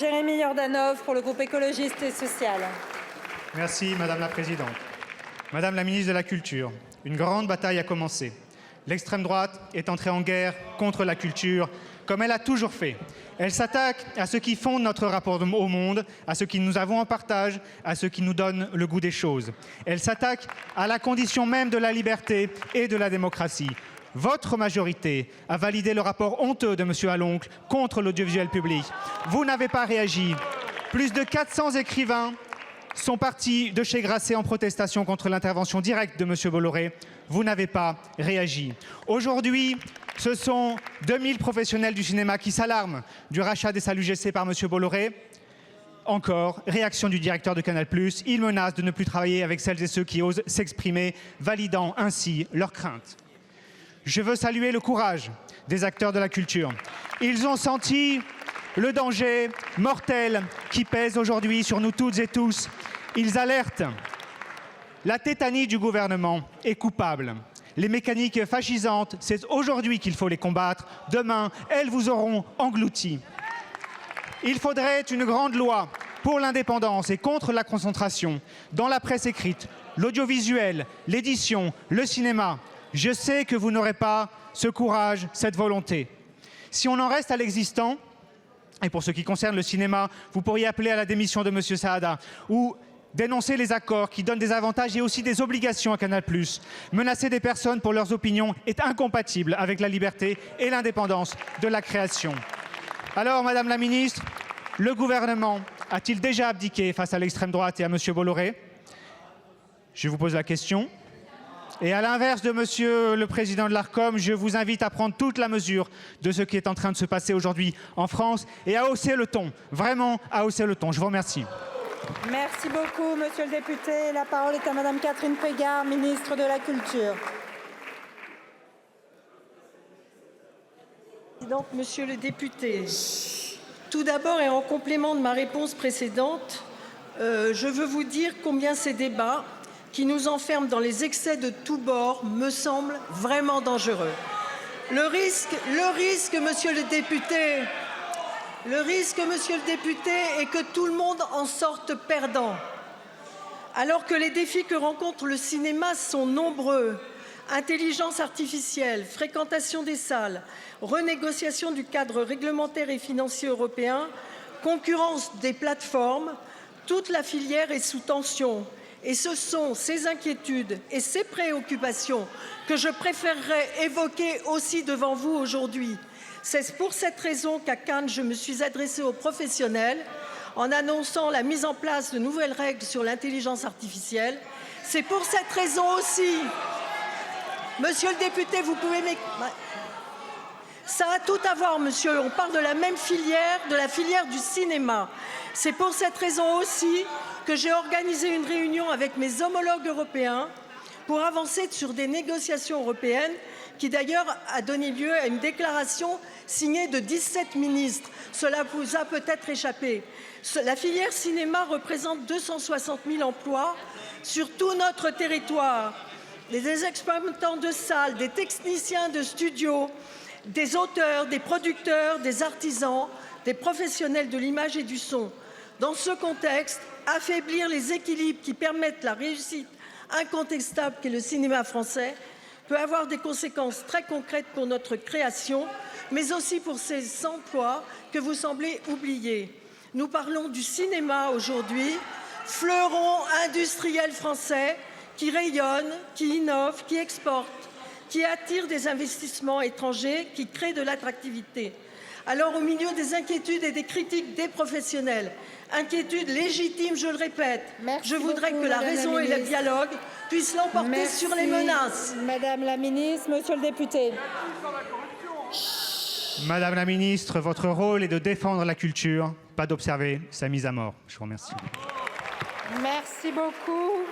Jérémy Jordanov pour le groupe écologiste et social. Merci Madame la Présidente. Madame la Ministre de la Culture, une grande bataille a commencé. L'extrême droite est entrée en guerre contre la culture, comme elle a toujours fait. Elle s'attaque à ce qui fonde notre rapport au monde, à ce que nous avons en partage, à ce qui nous donne le goût des choses. Elle s'attaque à la condition même de la liberté et de la démocratie. Votre majorité a validé le rapport honteux de M. Haloncle contre l'audiovisuel public. Vous n'avez pas réagi. Plus de 400 écrivains sont partis de chez Grasset en protestation contre l'intervention directe de M. Bolloré. Vous n'avez pas réagi. Aujourd'hui, ce sont 2000 professionnels du cinéma qui s'alarment du rachat des salles UGC par M. Bolloré. Encore, réaction du directeur de Canal+, il menace de ne plus travailler avec celles et ceux qui osent s'exprimer, validant ainsi leurs craintes. Je veux saluer le courage des acteurs de la culture. Ils ont senti le danger mortel qui pèse aujourd'hui sur nous toutes et tous. Ils alertent. La tétanie du gouvernement est coupable. Les mécaniques fascisantes, c'est aujourd'hui qu'il faut les combattre. Demain, elles vous auront engloutis. Il faudrait une grande loi pour l'indépendance et contre la concentration dans la presse écrite, l'audiovisuel, l'édition, le cinéma. Je sais que vous n'aurez pas ce courage, cette volonté. Si on en reste à l'existant, et pour ce qui concerne le cinéma, vous pourriez appeler à la démission de M. Saada ou dénoncer les accords qui donnent des avantages et aussi des obligations à Canal+. Menacer des personnes pour leurs opinions est incompatible avec la liberté et l'indépendance de la création. Alors, Madame la Ministre, le gouvernement a-t-il déjà abdiqué face à l'extrême droite et à M. Bolloré? Je vous pose la question. Et à l'inverse de Monsieur le Président de l'Arcom, je vous invite à prendre toute la mesure de ce qui est en train de se passer aujourd'hui en France et à hausser le ton, vraiment à hausser le ton. Je vous remercie. Merci beaucoup, Monsieur le député. La parole est à Madame Catherine Pégard, ministre de la Culture. Donc, Monsieur le député, tout d'abord et en complément de ma réponse précédente, je veux vous dire combien ces débats qui nous enferment dans les excès de tous bords me semblent vraiment dangereux. Le risque, Monsieur le député, est que tout le monde en sorte perdant. Alors que les défis que rencontre le cinéma sont nombreux, intelligence artificielle, fréquentation des salles, renégociation du cadre réglementaire et financier européen, concurrence des plateformes, toute la filière est sous tension. Et ce sont ces inquiétudes et ces préoccupations que je préférerais évoquer aussi devant vous aujourd'hui. C'est pour cette raison qu'à Cannes, je me suis adressée aux professionnels en annonçant la mise en place de nouvelles règles sur l'intelligence artificielle. C'est pour cette raison aussi, Monsieur le député, vous pouvez m'écouter. Ça a tout à voir, monsieur. On parle de la même filière, de la filière du cinéma. C'est pour cette raison aussi que j'ai organisé une réunion avec mes homologues européens pour avancer sur des négociations européennes qui d'ailleurs a donné lieu à une déclaration signée de 17 ministres. Cela vous a peut-être échappé. La filière cinéma représente 260 000 emplois sur tout notre territoire. Des exploitants de salles, des techniciens de studios, des auteurs, des producteurs, des artisans, des professionnels de l'image et du son. Dans ce contexte, affaiblir les équilibres qui permettent la réussite incontestable qu'est le cinéma français peut avoir des conséquences très concrètes pour notre création, mais aussi pour ces emplois que vous semblez oublier. Nous parlons du cinéma aujourd'hui, fleuron industriel français qui rayonne, qui innove, qui exporte, qui attire des investissements étrangers, qui crée de l'attractivité. Alors, au milieu des inquiétudes et des critiques des professionnels, inquiétudes légitimes, je le répète, je voudrais que la raison et le dialogue puissent l'emporter sur les menaces. Madame la Ministre, Monsieur le député. Madame la Ministre, votre rôle est de défendre la culture, pas d'observer sa mise à mort. Je vous remercie. Merci beaucoup.